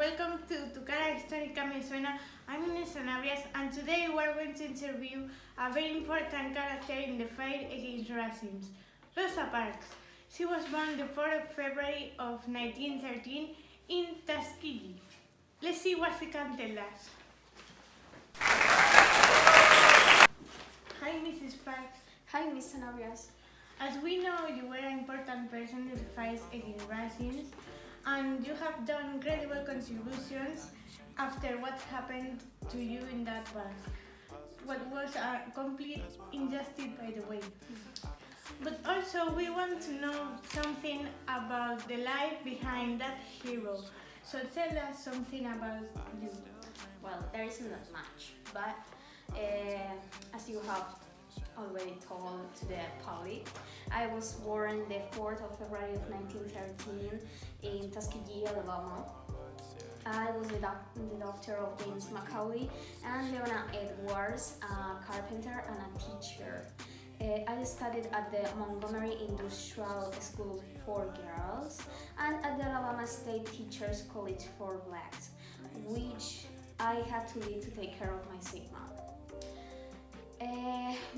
welcome to CARA, HISTÓRICA, me SUENA. I'm Inés and today we're going to interview a very important character in the fight against racism, Rosa Parks. She was born the 4th of February of 1913 in Tuskegee. Let's see what she can tell us. Hi, Mrs. Parks. Hi, Mr. Navias. As we know, you were an important person in the fight against racism, and you have done incredible contributions after what happened to you in that past. What was a complete injustice, by the way. But also, we want to know something about the life behind that hero. So tell us something about you. Well, there isn't that much, but as you have already told to the public, I was born the 4th of February of 1913 in Tuskegee, Alabama. I was the daughter of James Macaulay and Leona Edwards, a carpenter and a teacher. I studied at the Montgomery Industrial School for Girls and at the Alabama State Teachers College for Blacks, which I had to leave to take care of my sick mom.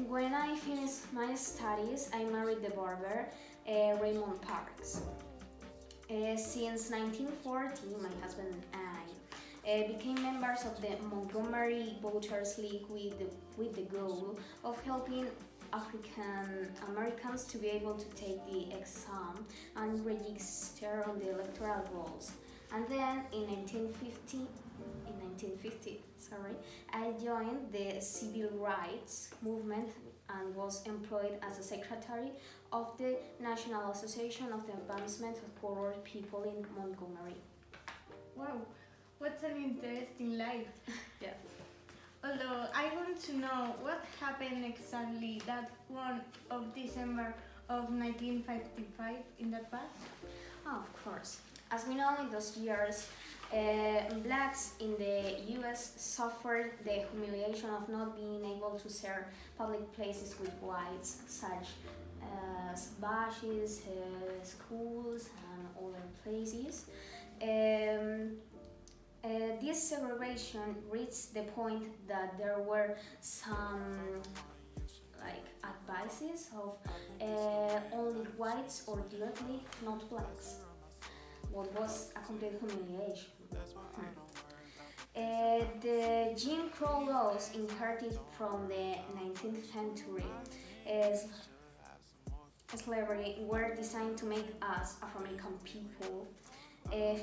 When I finished my studies, I married the barber, Raymond Parks. Since 1940, my husband and I became members of the Montgomery Voters League with the goal of helping African Americans to be able to take the exam and register on the electoral rolls. And then in 1950, I joined the civil rights movement and was employed as a secretary of the National Association of the Advancement of Colored People in Montgomery. Wow, what an interesting life. Yeah. Although I want to know what happened exactly that 1 of December of 1955 in that past? Oh, of course. As we know, in those years, blacks in the US suffered the humiliation of not being able to share public places with whites, such as bushes, schools, and other places. This segregation reached the point that there were some advices of only whites or directly not blacks. What was a complete humiliation. The Jim Crow laws inherited from the 19th century as slavery were designed to make us Afro-American people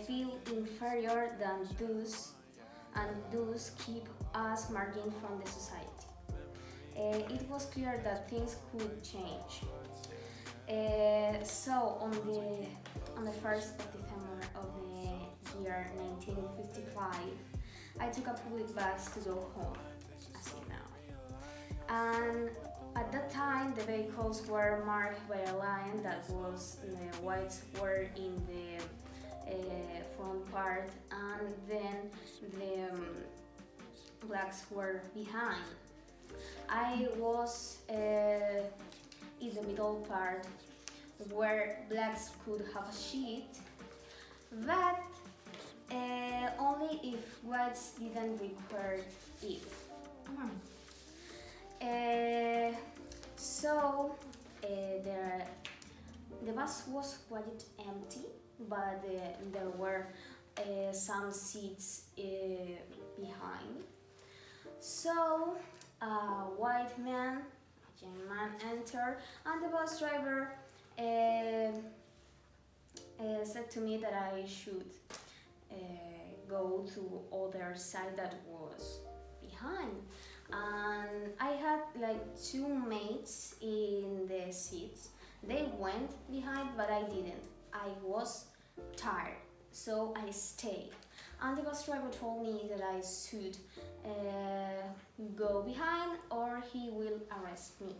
feel inferior than those and thus keep us margined from the society. It was clear that things could change. So on the 1st of December of the year 1955, I took a public bus to go home, as you know. And at that time, the vehicles were marked by a line that was the whites were in the front part, and then the blacks were behind. I was in the middle part where blacks could have a seat, but only if whites didn't require it. So the bus was quite empty, but there were some seats behind. So a white man, a young man, entered, and the bus driver said to me that I should go to other side that was behind. And I had two mates in the seats. They went behind, but I didn't. I was tired, so I stayed. And the bus driver told me that I should go behind or he will arrest me.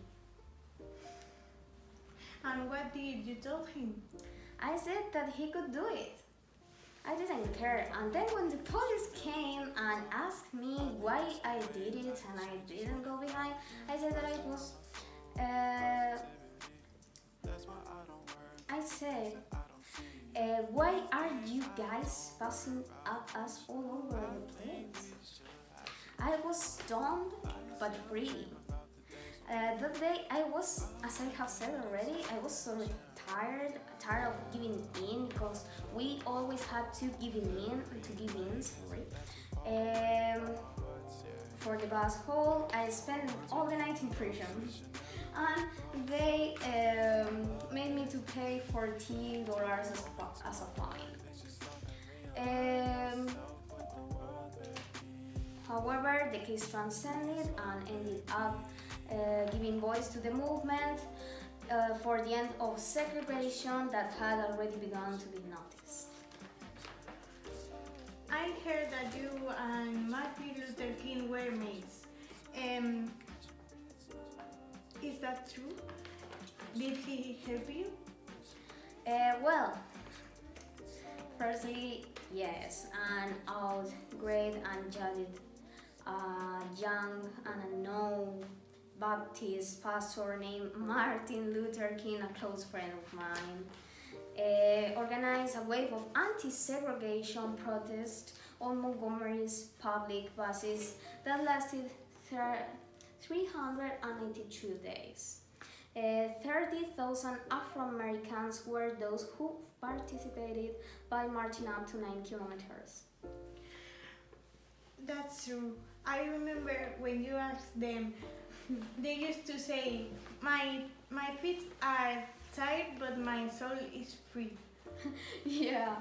And what did you tell him? I said that he could do it. I didn't care. And then when the police came and asked me why I did it and I didn't go behind, I said that I said Why are you guys passing at us all over the place? I was stoned but free. That day I was, as I have said already, I was so tired of giving in because we always had to give in. For the bus hole, I spent all the night in prison, and they made me to pay $14 as a fine. However, the case transcended and ended up giving voice to the movement for the end of segregation that had already begun to be noticed. I heard that you and Martin Luther King were mates. Is that true? Did he help you? Well, firstly, yes, an old, great and jaded, young and unknown Baptist pastor named Martin Luther King, a close friend of mine, organized a wave of anti-segregation protests on Montgomery's public buses that lasted 382 days. 30,000 Afro-Americans were those who participated by marching up to 9 kilometers. That's true. I remember when you asked them, they used to say, my feet are tired, but my soul is free. Yeah.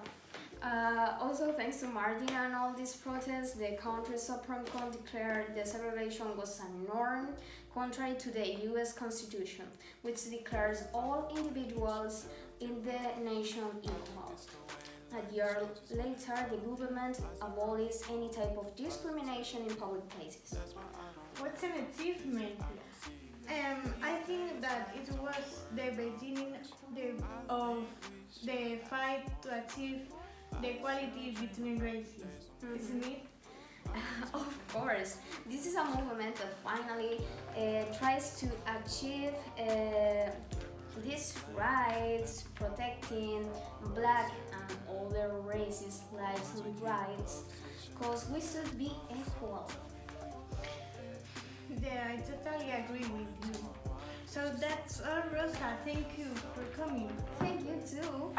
Also, thanks to Martin and all these protests, the country's Supreme Court declared desegregation was a norm, contrary to the U.S. Constitution, which declares all individuals in the nation equal. A year later, the government abolished any type of discrimination in public places. What's an achievement? I think that it was the beginning of the fight to achieve the equality between races, isn't it? Of course, this is a movement that finally tries to achieve these rights, protecting black and other races' lives and rights, because we should be equal. Yeah, I totally agree with you. So that's all, Rosa. Thank you for coming. Thank you too.